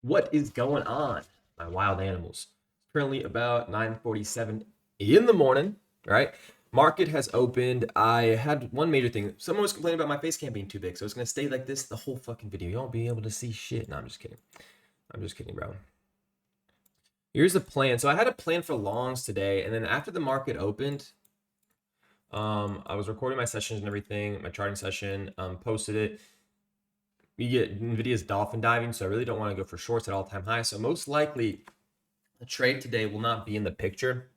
What is going on, my wild animals? Currently about 9:47 in the morning, right? Market has opened. I had one major thing. Someone was complaining about my face cam being too big, so it's gonna stay like this the whole fucking video. You won't be able to see shit. No, I'm just kidding. I'm just kidding, bro. Here's the plan. So I had a plan for longs today, and then after the market opened, I was recording my sessions and everything, my charting session, posted it. We get NVIDIA's dolphin diving, so I really don't want to go for shorts at all-time high. So most likely the trade today will not be in the picture.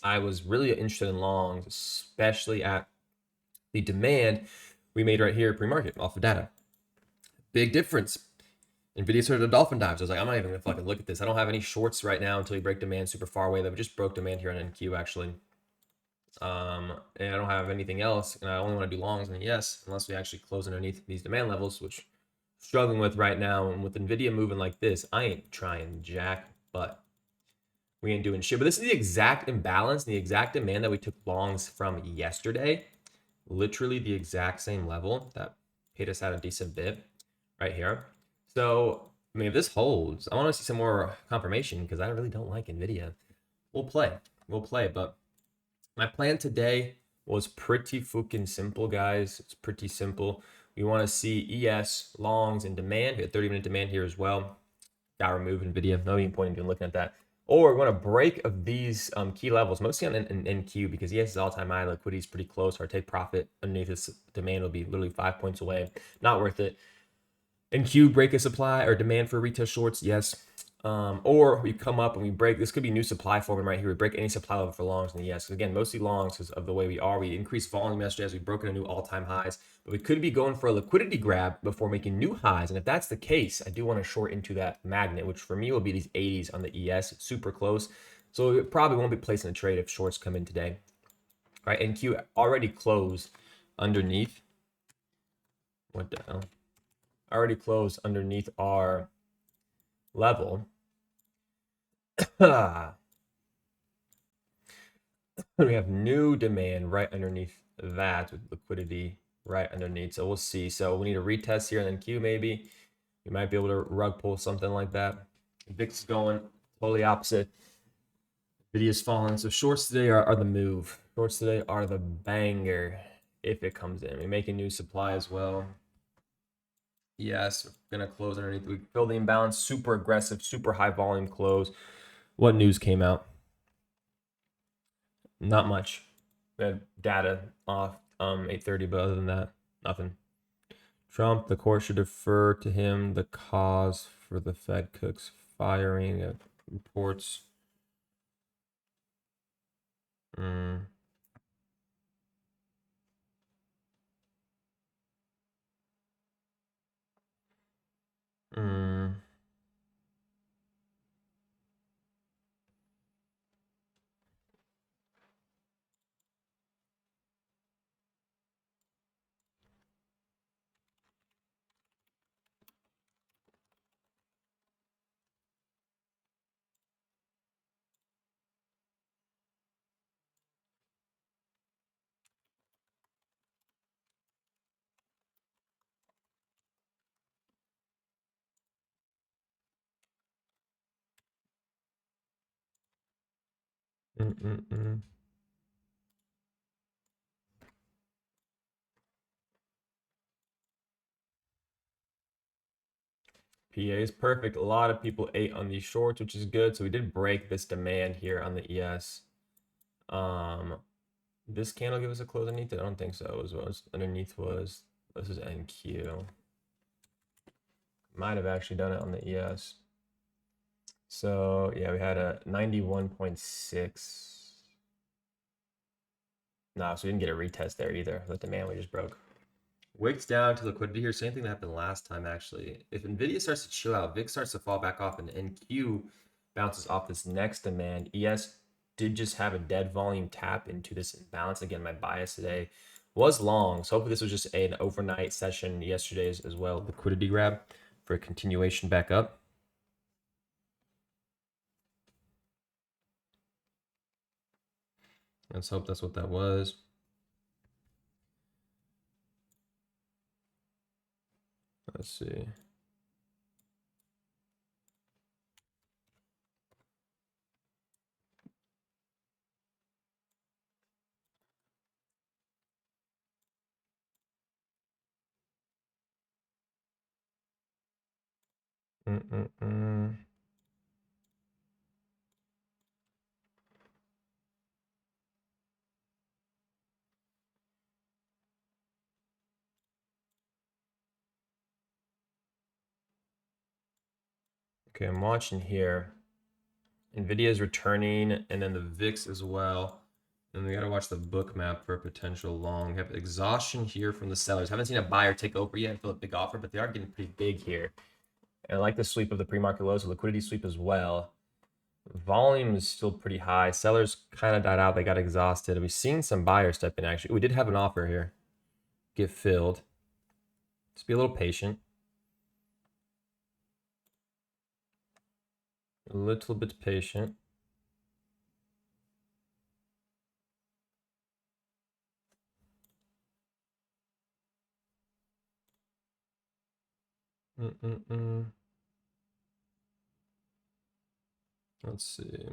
I was really interested in longs, especially at the demand we made right here pre-market off of data. Big difference. NVIDIA started a dolphin dive. So I was like, I'm not even gonna fucking look at this. I don't have any shorts right now until you break demand super far away. That just broke demand here on NQ actually. And I don't have anything else, and I only want to do longs and yes, unless we actually close underneath these demand levels, which I'm struggling with right now. And with NVIDIA moving like this, I ain't trying jack, but we ain't doing shit. But this is the exact imbalance, the exact demand that we took longs from yesterday. Literally the exact same level that paid us out a decent bit right here. So, I mean, if this holds, I want to see some more confirmation because I really don't like NVIDIA. We'll play. We'll play. But my plan today was pretty fucking simple, guys. It's pretty simple. We want to see ES, longs, and demand. We had 30-minute demand here as well. Got remove NVIDIA. No even point in looking at that. Or we want to break of these key levels, mostly on NQ, because ES is all-time high. Liquidity is pretty close. Our take profit underneath this demand will be literally 5 points away. Not worth it. NQ, break a supply or demand for retail shorts, yes. Or we come up and we break. This could be new supply forming right here. We break any supply level for longs, and yes, again, mostly longs because of the way we are. We increased volume yesterday as we broke into new all-time highs, but we could be going for a liquidity grab before making new highs. And if that's the case, I do want to short into that magnet, which for me will be these 80s on the ES, super close. So it probably won't be placing a trade if shorts come in today. All right, NQ already closed underneath. What the hell? Already closed underneath our level. We have new demand right underneath that with liquidity right underneath. So we'll see. So we need a retest here and then Q maybe. We might be able to rug pull something like that. VIX is going totally opposite. NVIDIA's falling. So shorts today are the move. Shorts today are the banger if it comes in. We make a new supply as well. Yes, we're gonna close underneath. We fill the imbalance, super aggressive, super high volume close. What news came out? Not much. We had data off 8:30, but other than that, nothing. Trump, the court should defer to him the cause for the Fed cooks firing reports. Mm. Mm. Mm-mm-mm. PA is perfect. A lot of people ate on these shorts, which is good. So we did break this demand here on the ES. This candle give us a close underneath it? I don't think so. It was underneath was this is NQ. Might have actually done it on the ES. So yeah, we had a 91.6. No, so we didn't get a retest there either. The demand we just broke. Wicks down to liquidity here. Same thing that happened last time, actually. If NVIDIA starts to chill out, VIX starts to fall back off, and NQ bounces off this next demand. ES did just have a dead volume tap into this imbalance. Again, my bias today was long. So hopefully this was just an overnight session yesterday as well. Liquidity grab for a continuation back up. Let's hope that's what that was. Let's see. Okay, I'm watching here. Nvidia is returning, and then the VIX as well. And we got to watch the book map for a potential long. We have exhaustion here from the sellers. Haven't seen a buyer take over yet and fill a big offer, but they are getting pretty big here. And I like the sweep of the pre-market lows, so liquidity sweep as well. Volume is still pretty high. Sellers kind of died out. They got exhausted. We've seen some buyers step in, actually. We did have an offer here get filled. Just be a little patient. A little bit patient. Let's see.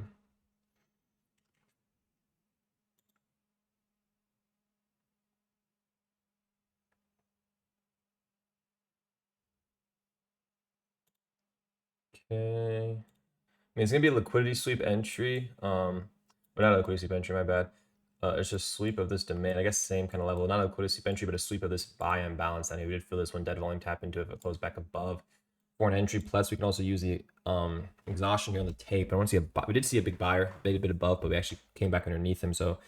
Okay. I mean, it's gonna be a liquidity sweep entry. But not a liquidity sweep entry, my bad. It's just sweep of this demand. I guess same kind of level. Not a liquidity sweep entry, but a sweep of this buy and balance. I mean, we did feel this one dead volume tap into it if it closed back above for an entry. Plus, we can also use the exhaustion here on the tape. I want to see we did see a big buyer, big bit above, but we actually came back underneath him. So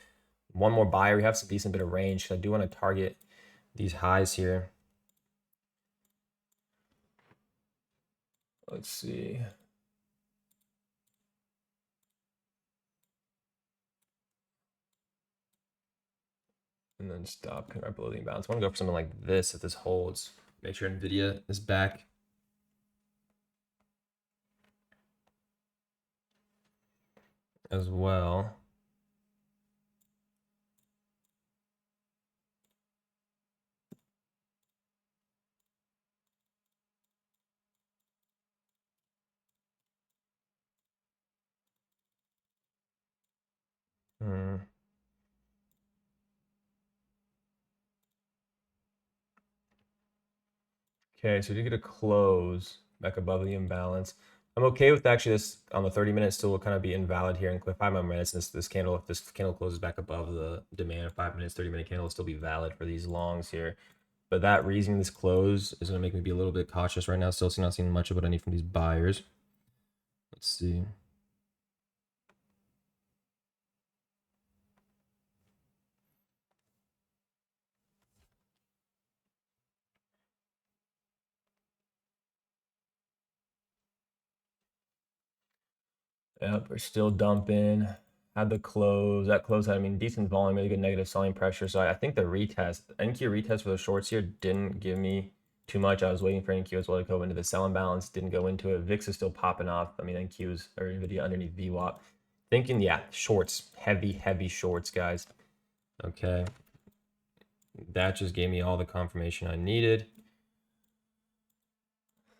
one more buyer. We have some decent bit of range. I do want to target these highs here. Let's see. And then stop right below the imbalance. I want to go for something like this if this holds. Make sure Nvidia is back. As well. Okay, so we did get a close back above the imbalance. I'm okay with actually this on the 30 minutes still will kind of be invalid here and click 5 minutes. This candle, if this candle closes back above the demand, 5 minutes, 30-minute candle will still be valid for these longs here. But that reason this close is going to make me be a little bit cautious right now. Still not seeing much of what I need from these buyers. Let's see. Yep, we're still dumping. Had the close. That close had, I mean, decent volume, really good negative selling pressure. So I think the retest, NQ retest for the shorts here didn't give me too much. I was waiting for NQ as well to go into the sell imbalance. Didn't go into it. VIX is still popping off. I mean, NQ's or NVIDIA underneath VWAP. Thinking, yeah, shorts. Heavy shorts, guys. Okay. That just gave me all the confirmation I needed.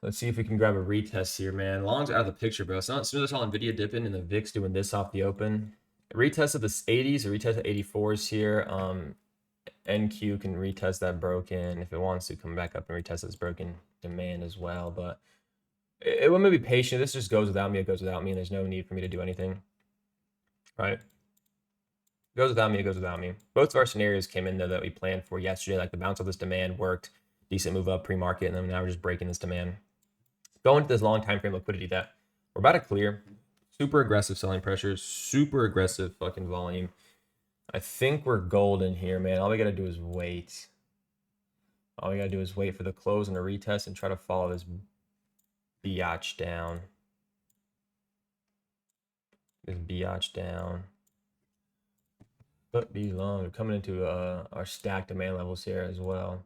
Let's see if we can grab a retest here, man. Longs out of the picture, bro. So as soon as I saw Nvidia dipping and the VIX doing this off the open, retest of the 80s or retest of 84s here. NQ can retest that broken if it wants to come back up and retest this broken demand as well. But it will maybe patient. This just goes without me. It goes without me. And there's no need for me to do anything. Right? It goes without me. It goes without me. Both of our scenarios came in though that we planned for yesterday. Like the bounce of this demand worked. Decent move up pre-market. And then now we're just breaking this demand. Going to this long time frame liquidity that we're about to clear. Super aggressive selling pressures. Super aggressive fucking volume. I think we're golden here, man. All we got to do is wait. All we got to do is wait for the close and a retest and try to follow this biatch down. This biatch down. But these long are coming into our stacked demand levels here as well.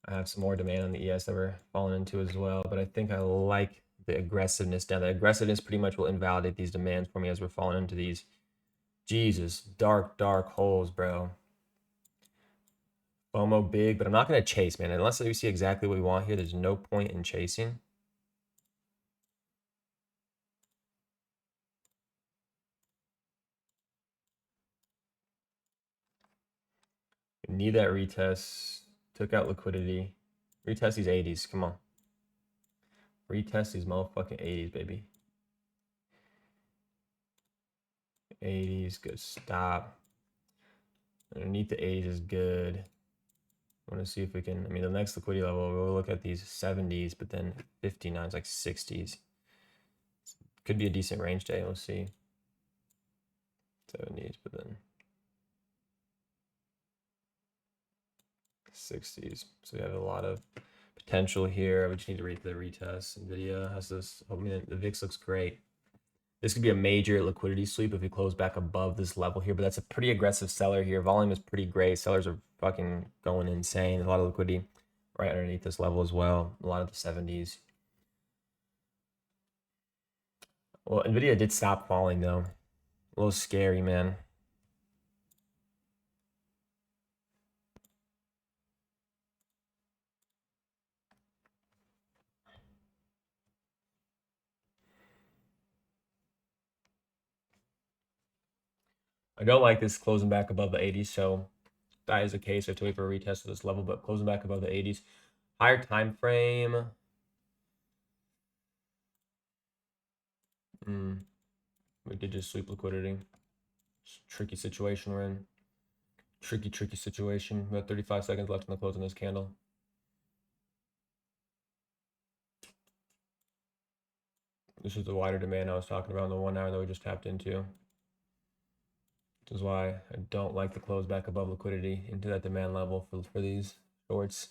I have some more demand on the ES that we're falling into as well, but I think I like the aggressiveness down. The aggressiveness pretty much will invalidate these demands for me as we're falling into these, Jesus, dark holes, bro. FOMO big, but I'm not going to chase, man. Unless we see exactly what we want here, there's no point in chasing. Need that retest. Took out liquidity. Retest these 80s. Come on. Retest these motherfucking 80s, baby. 80s, good stop. Underneath the 80s is good. I want to see if we can, I mean, the next liquidity level, we'll look at these 70s, but then 59s, like 60s. Could be a decent range day, we'll see. 70s, but then 60s. So we have a lot of potential here. We just need to read the retest. NVIDIA has this, I mean, the VIX looks great. This could be a major liquidity sweep if we close back above this level here, but that's a pretty aggressive seller here. Volume is pretty great. Sellers are fucking going insane. A lot of liquidity right underneath this level as well. A lot of the 70s. Well, NVIDIA did stop falling though. A little scary, man. I don't like this closing back above the 80s, so that is the case. I have to wait for a retest of this level, but closing back above the 80s. Higher time frame. We did just sweep liquidity. It's a tricky situation we're in. Tricky situation. We have 35 seconds left in the close on this candle. This is the wider demand I was talking about in the 1 hour that we just tapped into. This is why I don't like to close back above liquidity into that demand level for these shorts.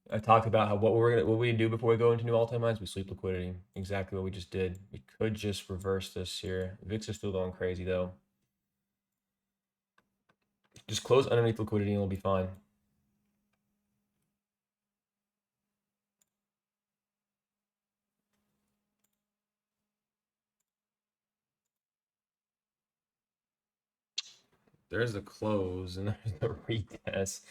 I talked about how what we do before we go into new all-time highs, we sweep liquidity. Exactly what we just did. We could just reverse this here. VIX is still going crazy though. Just close underneath liquidity and it'll be fine. There's the close and there's the retest.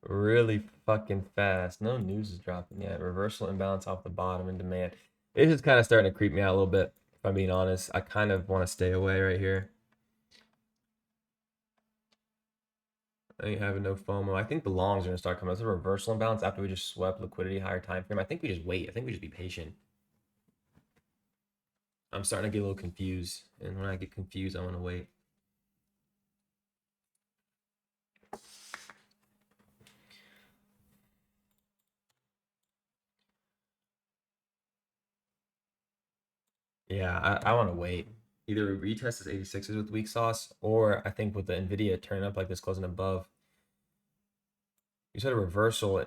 Really fucking fast. No news is dropping yet. Reversal imbalance off the bottom and demand. It's just kind of starting to creep me out a little bit, if I'm being honest. I kind of want to stay away right here. I ain't having no FOMO. I think the longs are gonna start coming. It's a reversal imbalance after we just swept liquidity, higher time frame. I think we just wait. I think we just be patient. I'm starting to get a little confused, and when I get confused, I want to wait. Yeah, I want to wait. Either retest this 86s with weak sauce, or I think with the NVIDIA turning up like this, closing above. You said a reversal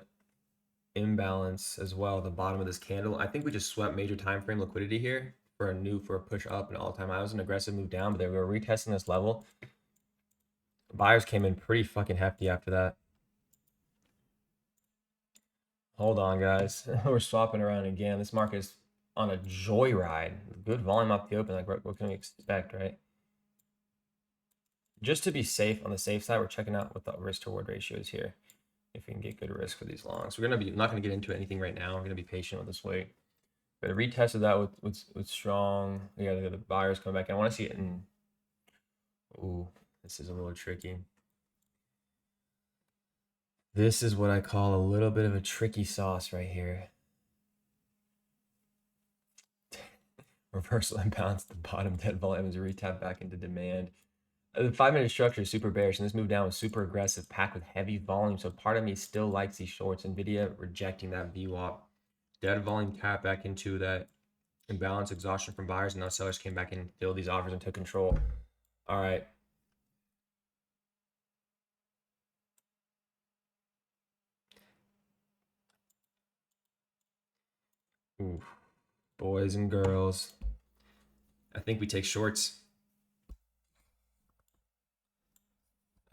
imbalance as well at the bottom of this candle. I think we just swept major time frame liquidity here for a push up and all-time high. It was an aggressive move down, but they were retesting this level. Buyers came in pretty fucking hefty after that. Hold on, guys. We're swapping around again. This market is on a joyride. Good volume off the open. Like, what can we expect, right? Just to be safe, on the safe side, we're checking out what the risk to reward ratio is here. If we can get good risk for these longs. We're not gonna get into anything right now. We're gonna be patient with this wait. But I retested that with strong. Yeah, the buyers come back. I want to see it in. Ooh, this is a little tricky. This is what I call a little bit of a tricky sauce right here. Reversal imbalance at the bottom, dead volume is a retap back into demand. The 5-minute structure is super bearish, and this move down was super aggressive, packed with heavy volume. So part of me still likes these shorts. NVIDIA rejecting that VWAP. Dead volume tap back into that imbalance, exhaustion from buyers, and now sellers came back and filled these offers and took control. All right. Ooh, boys and girls. I think we take shorts.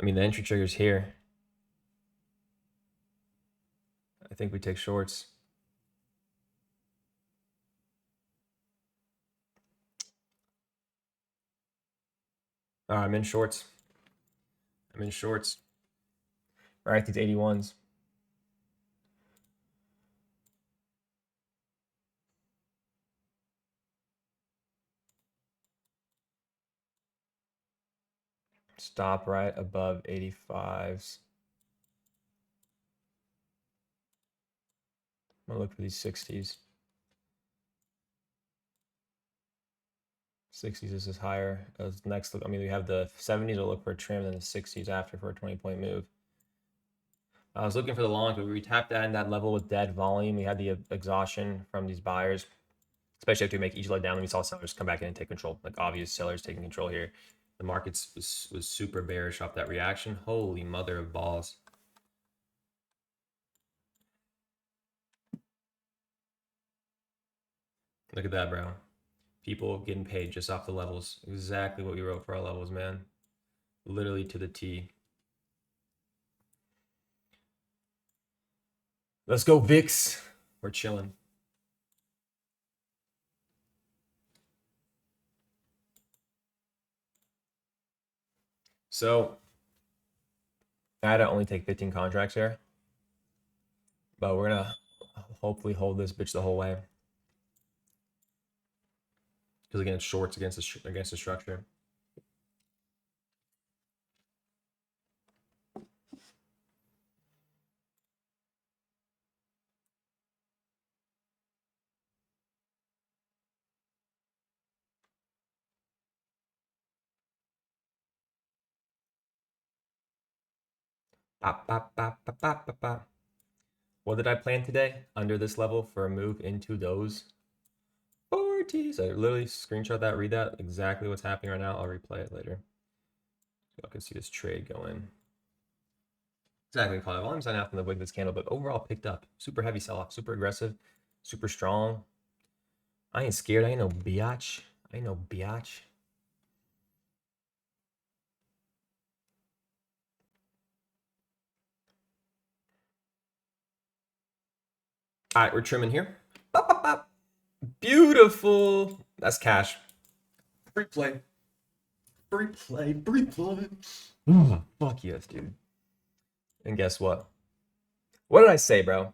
I mean, the entry trigger's here. I think we take shorts. I'm in shorts. I'm in shorts. All right, these 81s. Stop right above 85s. I'm gonna look for these 60s. 60s, this is higher. Next, I mean, we have the 70s will look for a trim, then the 60s after for a 20-point move. I was looking for the longs, but we tapped that in that level with dead volume. We had the exhaustion from these buyers, especially after we make each leg down. And we saw sellers come back in and take control, like obvious sellers taking control here. The market was super bearish off that reaction. Holy mother of balls. Look at that, bro. People getting paid just off the levels. Exactly what we wrote for our levels, man. Literally to the T. Let's go, VIX. We're chilling. So I had to only take 15 contracts here, but we're gonna hopefully hold this bitch the whole way. Because again, it's shorts against the structure. What did I plan today? Under this level for a move into those 40s. I literally screenshot that, read that, exactly what's happening right now. I'll replay it later. So I can see this trade going. Exactly, Colin. Volume's not out from the wick of this candle, but overall picked up. Super heavy sell-off, super aggressive, super strong. I ain't scared. I ain't no biatch. I ain't no biatch. All right, we're trimming here. Bop, bop, bop. Beautiful. That's cash. Free play. Free play. Free play. Fuck yes, dude. And guess what? What did I say, bro?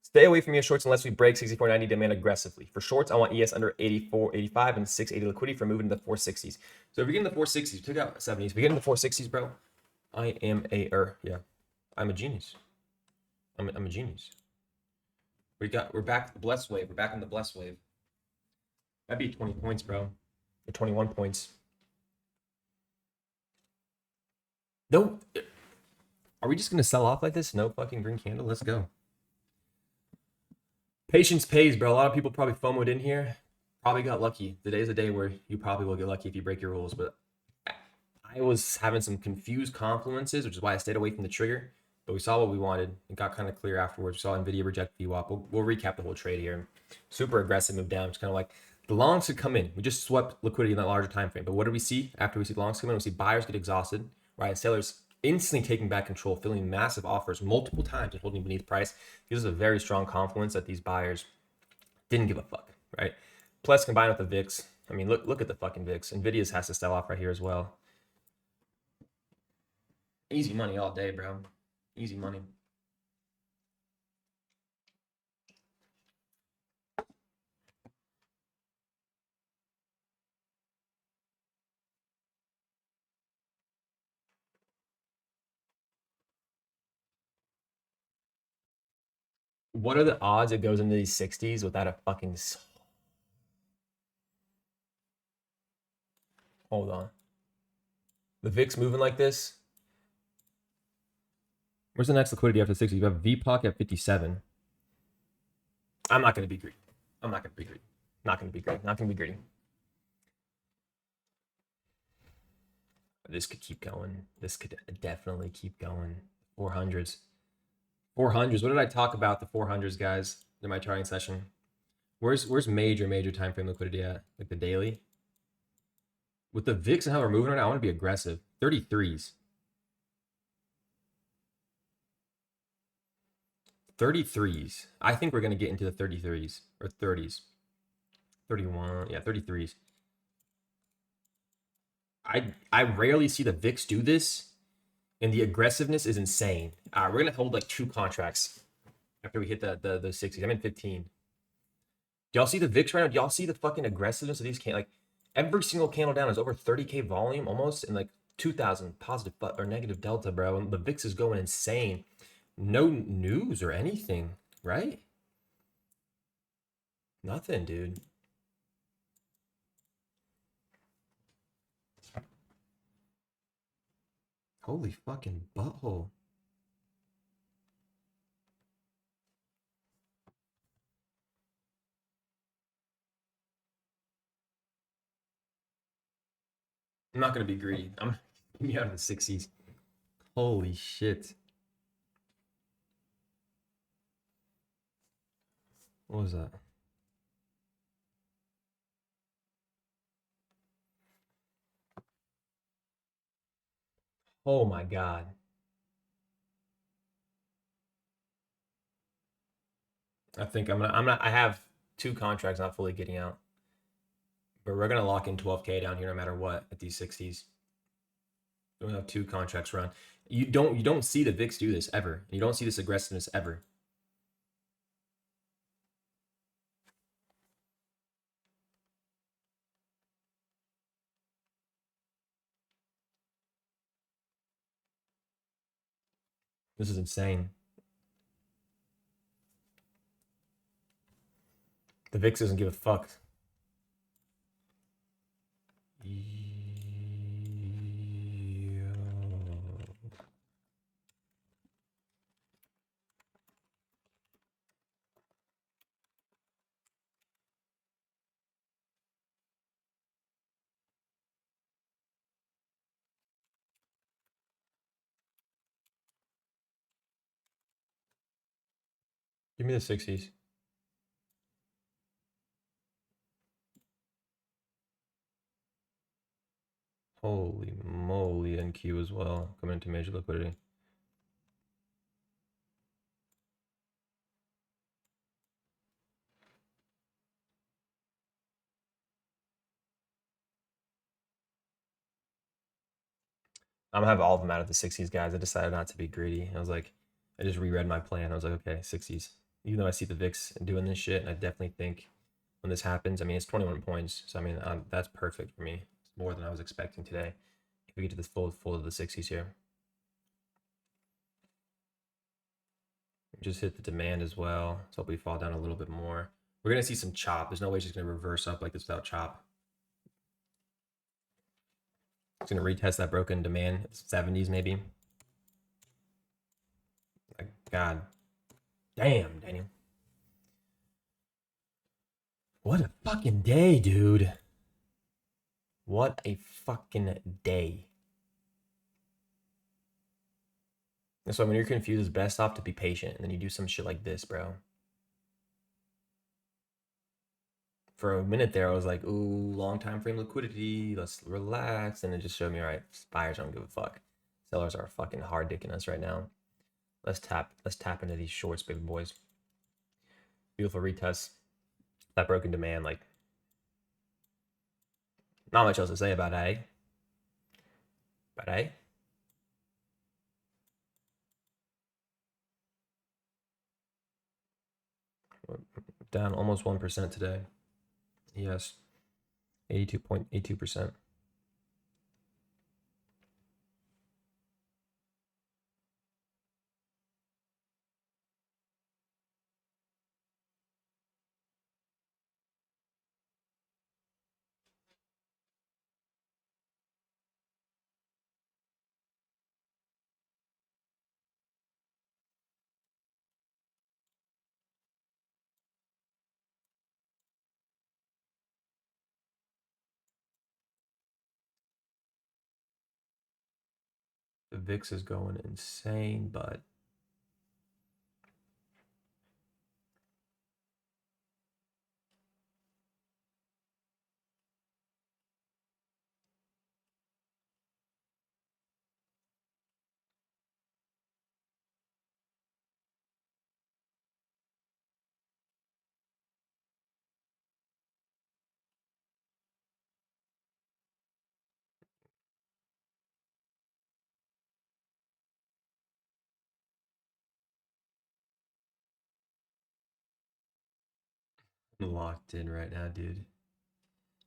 Stay away from ES shorts unless we break 64.90 demand aggressively. For shorts, I want ES under 84.85 and 680 liquidity for moving to the 460s. So if we get in the 460s, we took out 70s. If we get in the 460s, bro, I am I'm a genius. I'm a genius. We're back to the blessed wave. We're back in the blessed wave. That'd be 20 points, bro. Or 21 points. No. Are we just gonna sell off like this? No fucking green candle. Let's go. Patience pays, bro. A lot of people probably FOMO'd in here. Probably got lucky. Today's a day where you probably will get lucky if you break your rules. But I was having some confused confluences, which is why I stayed away from the trigger. But we saw what we wanted. It got kind of clear afterwards. We saw NVIDIA reject VWAP. We'll recap the whole trade here. Super aggressive move down. It's kind of like the longs could come in. We just swept liquidity in that larger time frame. But what do we see after we see the longs come in? We see buyers get exhausted, right? Sellers instantly taking back control, filling massive offers multiple times and holding beneath price. Gives us a very strong confluence that these buyers didn't give a fuck, right? Plus, combined with the VIX, I mean, look at the fucking VIX. NVIDIA's has to sell off right here as well. Easy money all day, bro. Easy money. What are the odds it goes into these 60s without a fucking... Hold on. The VIX moving like this? Where's the next liquidity after 60? You have VPOC at 57. I'm not going to be greedy. I'm not going to be greedy. Not going to be greedy. Not going to be greedy. This could keep going. This could definitely keep going. 400s. 400s. What did I talk about the 400s, guys, in my charting session? Where's major time frame liquidity at? Like the daily? With the VIX and how we're moving right now, I want to be aggressive. 33s. 33s. I think we're going to get into the 33s or 30s. 31. Yeah, 33s. I rarely see the VIX do this, and the aggressiveness is insane. We're going to hold like 2 contracts after we hit the 60s. I'm in 15. Do y'all see the VIX right now? Do y'all see the fucking aggressiveness of these like every single candle down is over 30K volume almost, and like 2,000 positive or negative delta, bro. And the VIX is going insane. No news or anything, right? Nothing, dude. Holy fucking butthole. I'm not gonna be greedy. I'm gonna give me out of the 60s. Holy shit. What was that? Oh my god. I think I have two contracts not fully getting out. But we're gonna lock in 12K down here no matter what at these 60s. We have two contracts run. You don't see the VIX do this ever. You don't see this aggressiveness ever. This is insane. The VIX doesn't give a fuck. Give me the 60s. Holy moly, NQ as well. Coming into major liquidity. I'm gonna have all of them out of the 60s, guys. I decided not to be greedy. I was like, I just reread my plan. I was like, okay, 60s. Even though I see the VIX doing this shit, and I definitely think when this happens, I mean, it's 21 points. So, I mean, that's perfect for me. It's more than I was expecting today. If we get to this full of the 60s here. Just hit the demand as well. Let's hope we fall down a little bit more. We're going to see some chop. There's no way she's going to reverse up like this without chop. It's going to retest that broken demand. 70s maybe. Like, God damn, Daniel. What a fucking day, dude. What a fucking day. So when you're confused, it's best off to be patient. And then you do some shit like this, bro. For a minute there, I was like, ooh, long time frame liquidity. Let's relax. And it just showed me, all right, buyers don't give a fuck. Sellers are fucking hard dicking us right now. Let's tap into these shorts, baby boys. Beautiful retest. That broken demand, like, not much else to say about A. But A. Down almost 1% today. Yes. 82.82%. The VIX is going insane, but I'm locked in right now, dude.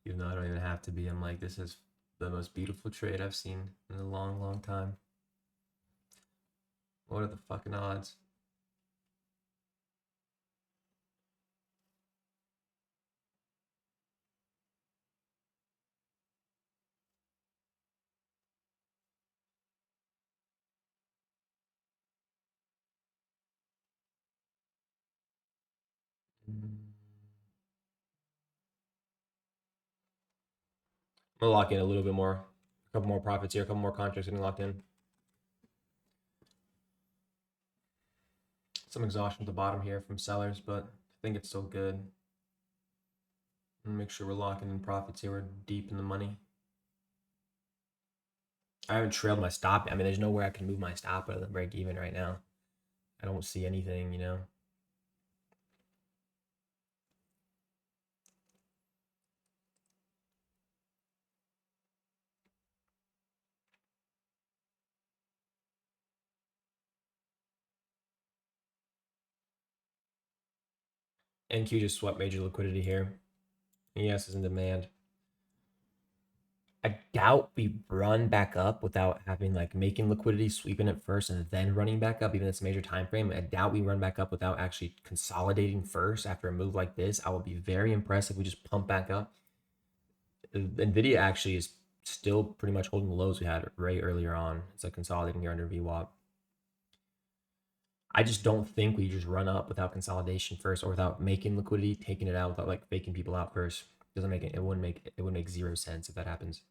Even though I don't even have to be, I'm like, this is the most beautiful trade I've seen in a long, long time. What are the fucking odds? I'm gonna lock in a little bit more, a couple more profits here, a couple more contracts getting locked in. Some exhaustion at the bottom here from sellers, but I think it's still good. Make sure we're locking in profits here. We're deep in the money. I haven't trailed my stop. I mean, there's nowhere I can move my stop other than break even right now. I don't see anything, you know. NQ just swept major liquidity here. ES is in demand. I doubt we run back up without having like making liquidity, sweeping it first, and then running back up, even if it's a major time frame. I doubt we run back up without actually consolidating first after a move like this. I will be very impressed if we just pump back up. Nvidia actually is still pretty much holding the lows we had right earlier on. It's like consolidating here under VWAP. I just don't think we just run up without consolidation first or without making liquidity, taking it out without like faking people out first. Doesn't make it. It would make zero sense if that happens.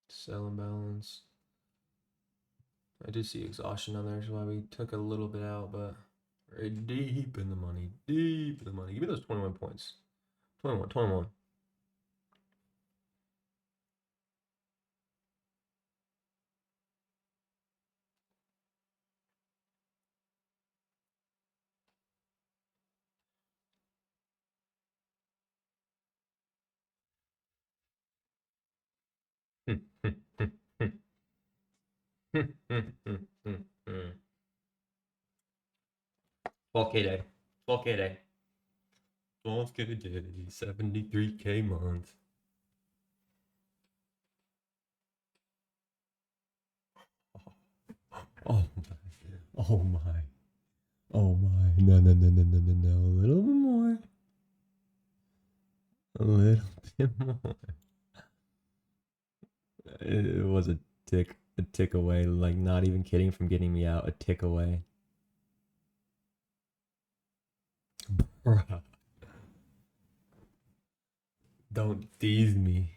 Sell and balance. I do see exhaustion on there, so why we took a little bit out, but very deep in the money. Deep in the money. Give me those 21 points. 21, 21. Hmm, 12K day. 12K day. 12K day. 73K month. Oh my. Oh my. Oh my. No, no, no, no, no, no, no. A little bit more. A little bit more. It was a tick away. Like, not even kidding from getting me out. A tick away. Bruh. Don't tease me.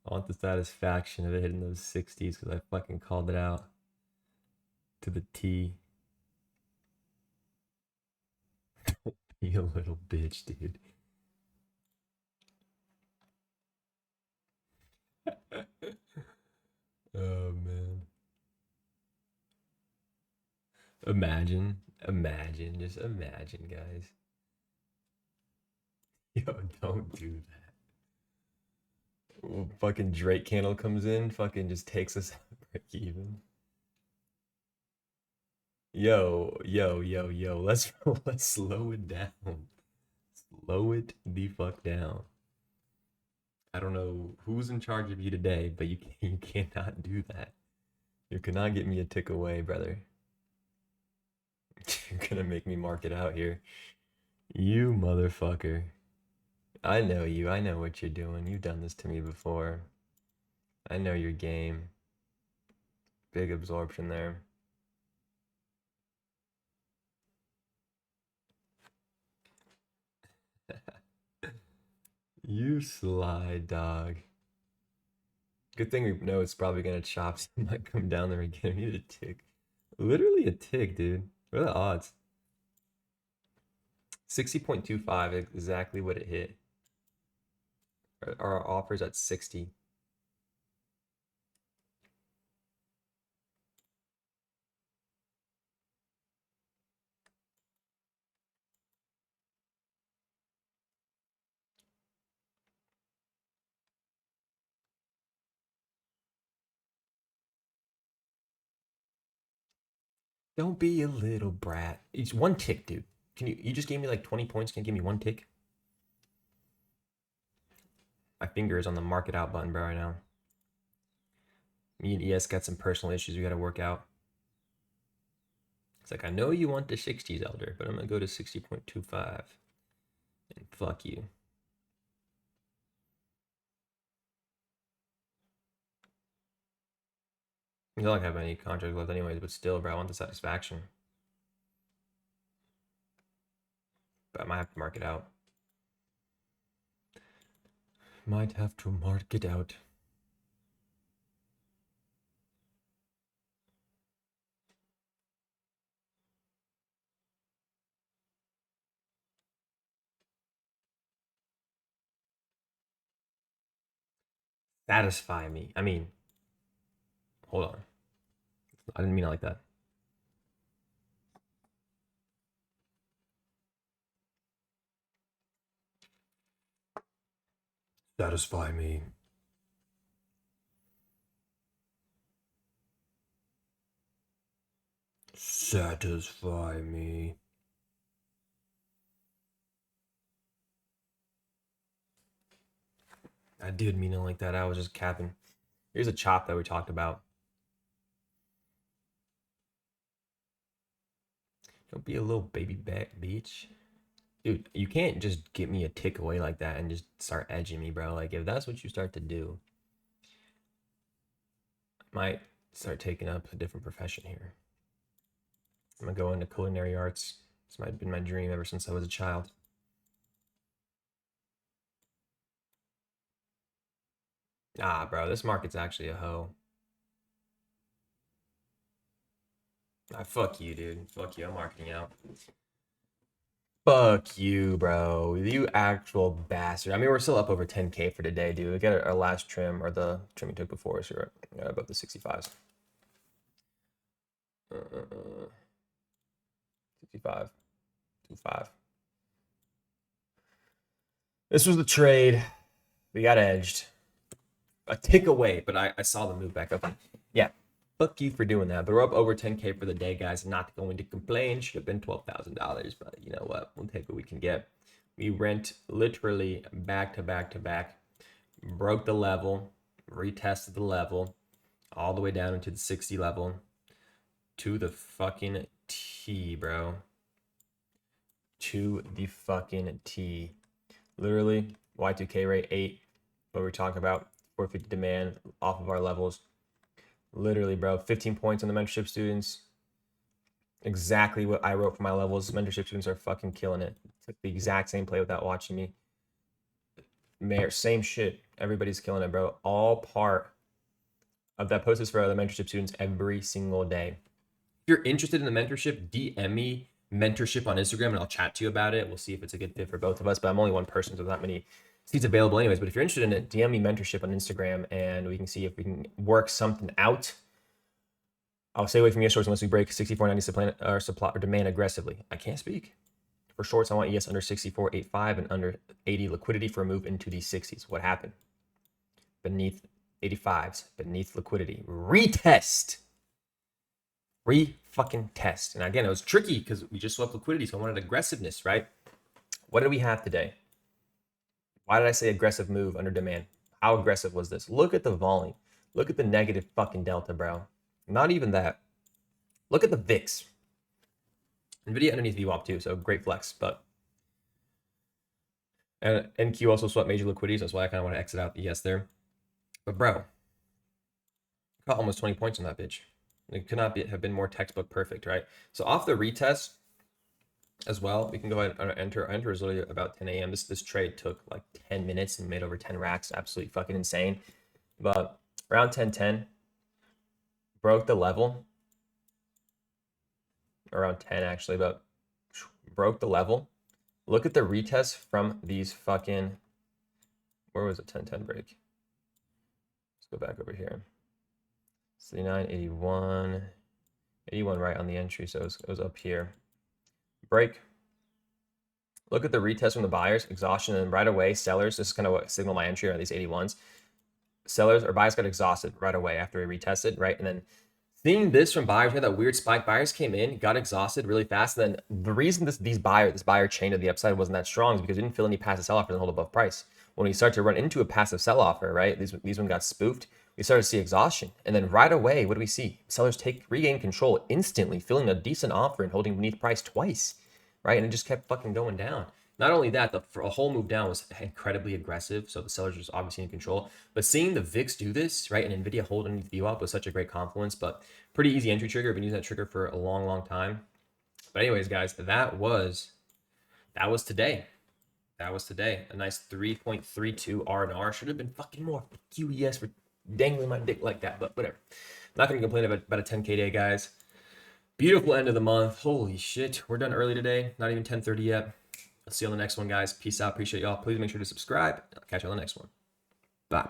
I want the satisfaction of it hitting those 60s because I fucking called it out to the T. You little bitch, dude. Oh man. Imagine, just imagine, guys. Yo, don't do that. Well, fucking Drake candle comes in, fucking just takes us out break even. Yo. Let's slow it down. Slow it the fuck down. I don't know who's in charge of you today, but you cannot do that. You cannot get me a tick away, brother. You're gonna make me mark it out here. You motherfucker. I know you. I know what you're doing. You've done this to me before. I know your game. Big absorption there. You sly dog. Good thing we know it's probably gonna chop, so it might come down there and get me a tick. Literally a tick, dude. What are the odds? 60.25, exactly what it hit. Our offer's at 60. Don't be a little brat. It's one tick, dude. You just gave me like 20 points. Can you give me one tick? My finger is on the market out button, bro, right now. Me and ES got some personal issues we got to work out. It's like, I know you want the 60s, Elder, but I'm going to go to 60.25. And fuck you. You don't have any contract left anyways, but still, bro, I want the satisfaction. But I might have to mark it out. Might have to mark it out. Satisfy me. I mean, hold on. I didn't mean it like that. Satisfy me. Satisfy me. I did mean it like that. I was just capping. Here's a chop that we talked about. Don't be a little baby back, bitch. Dude, you can't just get me a tick away like that and just start edging me, bro. Like, if that's what you start to do, I might start taking up a different profession here. I'm gonna go into culinary arts. This might have been my dream ever since I was a child. Nah, bro, this market's actually a hoe. Fuck you, dude. Fuck you. I'm marketing out. Fuck you, bro. You actual bastard. I mean, we're still up over 10K for today, dude. We got our last trim, or the trim we took before, so we're above the 65s. 65. 25. This was the trade. We got edged. A tick away, but I saw the move back up. Yeah, fuck you for doing that. But we're up over 10K for the day, guys. Not going to complain. Should have been $12,000, but you know what? We'll take what we can get. We rent literally back to back to back. Broke the level, retested the level, all the way down into the 60 level. To the fucking T, bro. To the fucking T. Literally, Y2K rate 8. What we're talking about. 450 demand off of our levels. Literally, bro, 15 points on the mentorship students. Exactly what I wrote for my levels. Mentorship students are fucking killing it. Took the exact same play without watching me. Mayor, same shit. Everybody's killing it, bro. All part of that post is for other mentorship students every single day. If you're interested in the mentorship, DM me mentorship on Instagram and I'll chat to you about it. We'll see if it's a good fit for both of us, but I'm only one person, so there's not many seats available anyways. But if you're interested in it, DM me mentorship on Instagram and we can see if we can work something out. I'll stay away from ES shorts unless we break 64.90 supply or demand aggressively. I can't speak. For shorts, I want ES under 64.85 and under 80 liquidity for a move into the 60s. What happened? Beneath 85s, beneath liquidity. Retest. Fucking test. And again, it was tricky because we just swept liquidity, so I wanted aggressiveness, right? What did we have today? Why did I say aggressive move under demand? How aggressive was this? Look at the volume. Look at the negative fucking delta, bro. Not even that. Look at the VIX. NVIDIA underneath VWAP too, so great flex. But and NQ also swept major liquidity, so that's why I kind of want to exit out the ES there. But bro, caught almost 20 points on that bitch. It could not have been more textbook perfect, right? So off the retest as well, we can go ahead and enter. Enter is literally about 10 a.m. This trade took like 10 minutes and made over 10 racks. Absolutely fucking insane. But around 10:10, broke the level. Around 10 actually, but broke the level. Look at the retest from these fucking. Where was it? 10:10 break. Let's go back over here. 69, 81, 81 right on the entry, so it was up here. Break. Look at the retest from the buyers, exhaustion, and right away, sellers. This is kind of what signal my entry are these 81s. Sellers or buyers got exhausted right away after we retested, right? And then Seeing this from buyers, we had that weird spike. Buyers came in, got exhausted really fast. And then the reason this buyer chain to the upside wasn't that strong is because we didn't feel any passive sell offer and hold above price. When we start to run into a passive sell offer, right? These one got spoofed. We started to see exhaustion. And then right away, what do we see? Sellers regain control instantly, filling a decent offer and holding beneath price twice, right? And it just kept fucking going down. Not only that, the whole move down was incredibly aggressive, so the sellers was obviously in control. But seeing the VIX do this, right, and NVIDIA hold underneath VWAP was such a great confluence. But pretty easy entry trigger. I've been using that trigger for a long, long time. But anyways, guys, that was today. That was today. A nice 3.32 R&R. Should have been fucking more. QES for dangling my dick like that, but whatever. Not gonna complain about a 10K day, guys. Beautiful end of the month. Holy shit. We're done early today. Not even 10:30 yet. Let's see you on the next one, guys. Peace out. Appreciate y'all. Please make sure to subscribe. I'll catch you on the next one. Bye.